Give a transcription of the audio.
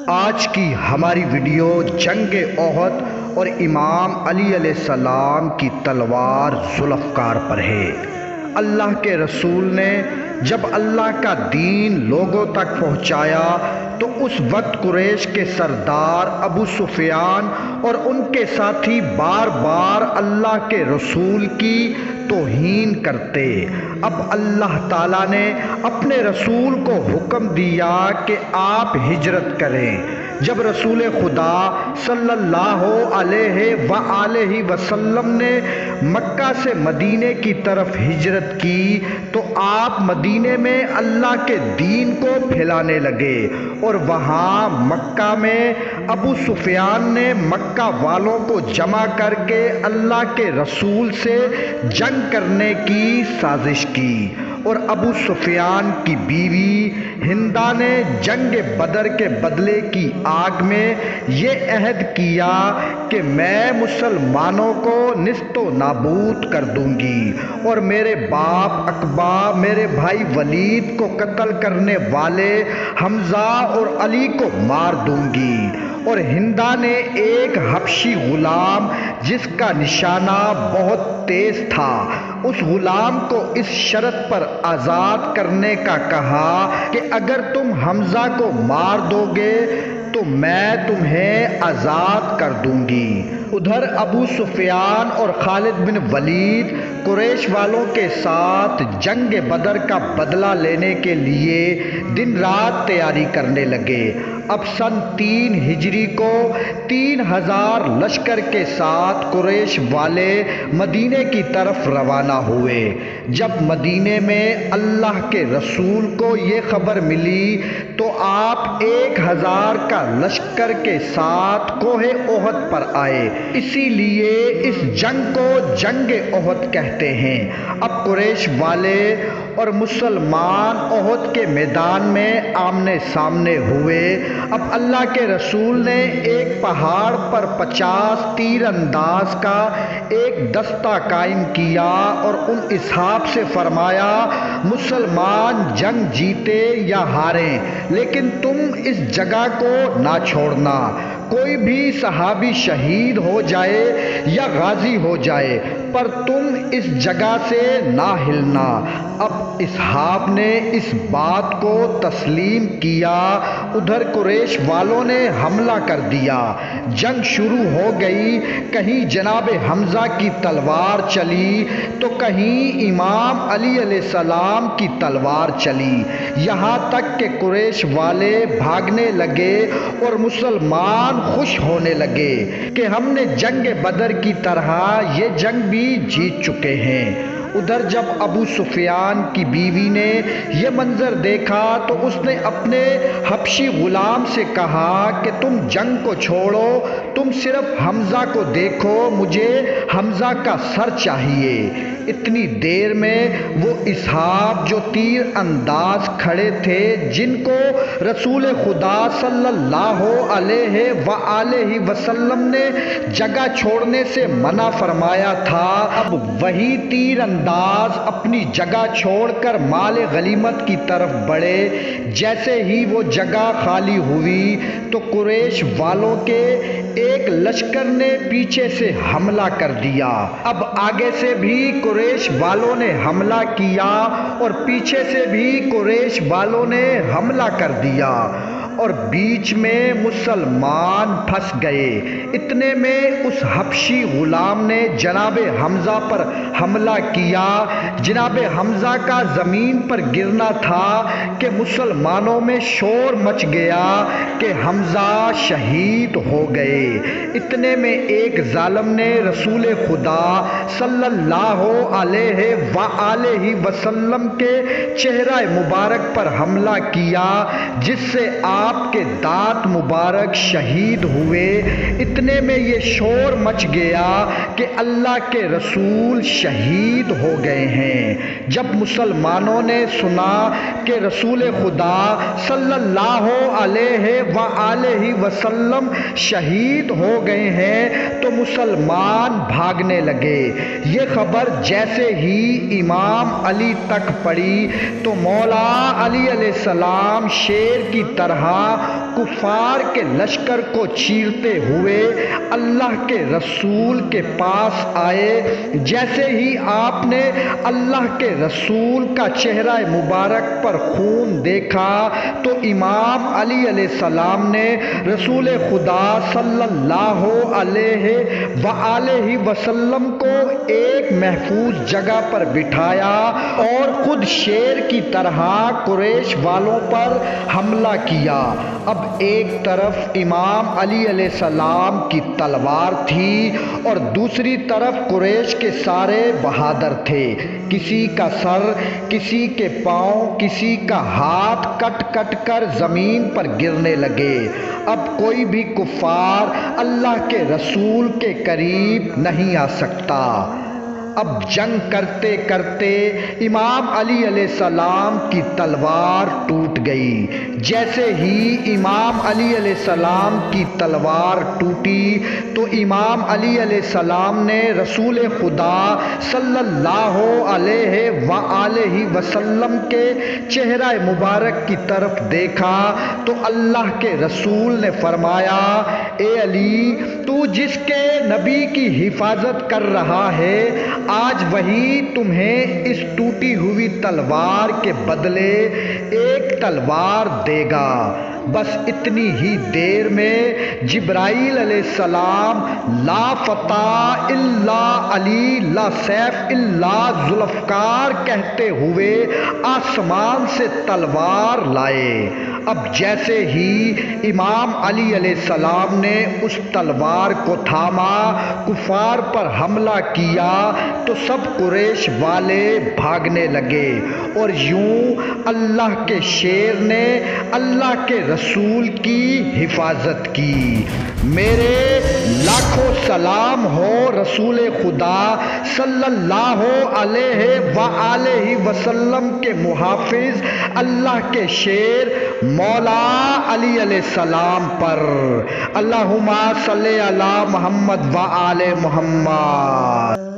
آج کی ہماری ویڈیو جنگ احد اور امام علی علیہ السلام کی تلوار ذوالفقار پر ہے۔ اللہ کے رسول نے جب اللہ کا دین لوگوں تک پہنچایا تو اس وقت قریش کے سردار ابو سفیان اور ان کے ساتھی بار بار اللہ کے رسول کی توہین کرتے۔ اب اللہ تعالیٰ نے اپنے رسول کو حکم دیا کہ آپ ہجرت کریں۔ جب رسول خدا صلی اللہ علیہ وآلہ وسلم نے مکہ سے مدینے کی طرف ہجرت کی تو آپ مدینے میں اللہ کے دین کو پھیلانے لگے، اور وہاں مکہ میں ابو سفیان نے مکہ والوں کو جمع کر کے اللہ کے رسول سے جنگ کرنے کی سازش کی، اور ابو سفیان کی بیوی ہندہ نے جنگ بدر کے بدلے کی آگ میں یہ عہد کیا کہ میں مسلمانوں کو نیست و نابود کر دوں گی، اور میرے باپ عقبہ، میرے بھائی ولید کو قتل کرنے والے حمزہ اور علی کو مار دوں گی۔ اور ہندہ نے ایک حبشی غلام جس کا نشانہ بہت تیز تھا، اس غلام کو اس شرط پر آزاد کرنے کا کہا کہ اگر تم حمزہ کو مار دو گے تو میں تمہیں آزاد کر دوں گی۔ ادھر ابو سفیان اور خالد بن ولید قریش والوں کے ساتھ جنگ بدر کا بدلہ لینے کے لیے دن رات تیاری کرنے لگے۔ اب سن 3 ہجری کو 3000 لشکر کے ساتھ قریش والے مدینے کی طرف روانہ ہوئے۔ جب مدینے میں اللہ کے رسول کو یہ خبر ملی تو آپ 1000 کا لشکر کے ساتھ کوہ احد پر آئے، اسی لیے اس جنگ کو جنگ احد کہتے ہیں۔ اب قریش والے اور مسلمان احد کے میدان میں آمنے سامنے ہوئے۔ اب اللہ کے رسول نے ایک پہاڑ پر 50 تیر انداز کا ایک دستہ قائم کیا اور ان اصحاب سے فرمایا، مسلمان جنگ جیتے یا ہاریں لیکن تم اس جگہ کو نہ چھوڑنا، کوئی بھی صحابی شہید ہو جائے یا غازی ہو جائے پر تم اس جگہ سے نہ ہلنا۔ اب اصحاب نے اس بات کو تسلیم کیا۔ ادھر قریش والوں نے حملہ کر دیا، جنگ شروع ہو گئی۔ کہیں جناب حمزہ کی تلوار چلی تو کہیں امام علی علیہ السلام کی تلوار چلی، یہاں تک کہ قریش والے بھاگنے لگے اور مسلمان خوش ہونے لگے کہ ہم نے جنگ بدر کی طرح یہ جنگ بھی جیت چکے ہیں۔ ادھر جب ابو سفیان کی بیوی نے یہ منظر دیکھا تو اس نے اپنے حبشی غلام سے کہا کہ تم جنگ کو چھوڑو، تم صرف حمزہ کو دیکھو، مجھے حمزہ کا سر چاہیے۔ اتنی دیر میں وہ اصحاب جو تیر انداز کھڑے تھے، جن کو رسول خدا صلی اللہ علیہ وآلہ وسلم نے جگہ چھوڑنے سے منع فرمایا تھا، اب وہی تیر انداز اپنی جگہ چھوڑ کر مال غنیمت کی طرف بڑھے۔ جیسے ہی وہ جگہ خالی ہوئی تو قریش والوں کے ایک لشکر نے پیچھے سے حملہ کر دیا۔ اب آگے سے بھی قریش والوں نے حملہ کیا اور پیچھے سے بھی قریش والوں نے حملہ کر دیا، اور بیچ میں مسلمان پھنس گئے۔ اتنے میں اس حبشی غلام نے جناب حمزہ پر حملہ کیا۔ جناب حمزہ کا زمین پر گرنا تھا کہ مسلمانوں میں شور مچ گیا کہ حمزہ شہید ہو گئے۔ اتنے میں ایک ظالم نے رسول خدا صلی اللہ علیہ وآلہ وسلم کے چہرہ مبارک پر حملہ کیا، جس سے آپ کے دانت مبارک شہید ہوئے۔ اتنے میں یہ شور مچ گیا کہ اللہ کے رسول شہید ہو گئے ہیں۔ جب مسلمانوں نے سنا کہ رسول خدا صلی اللہ علیہ وآلہ وسلم شہید ہو گئے ہیں تو مسلمان بھاگنے لگے۔ یہ خبر جیسے ہی امام علی تک پڑی تو مولا علی علیہ السلام شیر کی طرح کفار کے لشکر کو چیرتے ہوئے اللہ کے رسول کے پاس آئے۔ جیسے ہی آپ نے اللہ کے رسول کا چہرہ مبارک پر خون دیکھا تو امام علی علیہ السلام نے رسول خدا صلی اللہ علیہ وآلہ وسلم کو ایک محفوظ جگہ پر بٹھایا اور خود شیر کی طرح قریش والوں پر حملہ کیا۔ اب ایک طرف امام علی علیہ السلام کی تلوار تھی اور دوسری طرف قریش کے سارے بہادر تھے۔ کسی کا سر، کسی کے پاؤں، کسی کا ہاتھ کٹ کٹ کر زمین پر گرنے لگے۔ اب کوئی بھی کفار اللہ کے رسول کے قریب نہیں آ سکتا۔ اب جنگ کرتے کرتے امام علی علیہ السلام کی تلوار ٹوٹ گئی۔ جیسے ہی امام علی علیہ السلام کی تلوار ٹوٹی تو امام علی علیہ السلام نے رسول خدا صلی اللہ علیہ وآلہ وسلم کے چہرہ مبارک کی طرف دیکھا تو اللہ کے رسول نے فرمایا، اے علی، تو جس کے نبی کی حفاظت کر رہا ہے آج وہی تمہیں اس ٹوٹی ہوئی تلوار کے بدلے ایک تلوار دے گا۔ بس اتنی ہی دیر میں جبرائیل علیہ السلام لا فتح الا علی لا سیف الا ذوالفقار کہتے ہوئے آسمان سے تلوار لائے۔ اب جیسے ہی امام علی علیہ السلام نے اس تلوار کو تھاما، کفار پر حملہ کیا تو سب قریش والے بھاگنے لگے اور یوں اللہ کے شیر نے اللہ کے رسول کی حفاظت کی۔ میرے لاکھوں سلام ہو رسول خدا صلی اللہ علیہ وآلہ وسلم کے محافظ اللہ کے شیر مولا علی علیہ السلام پر۔ اللہم صلی علی محمد وآل محمد۔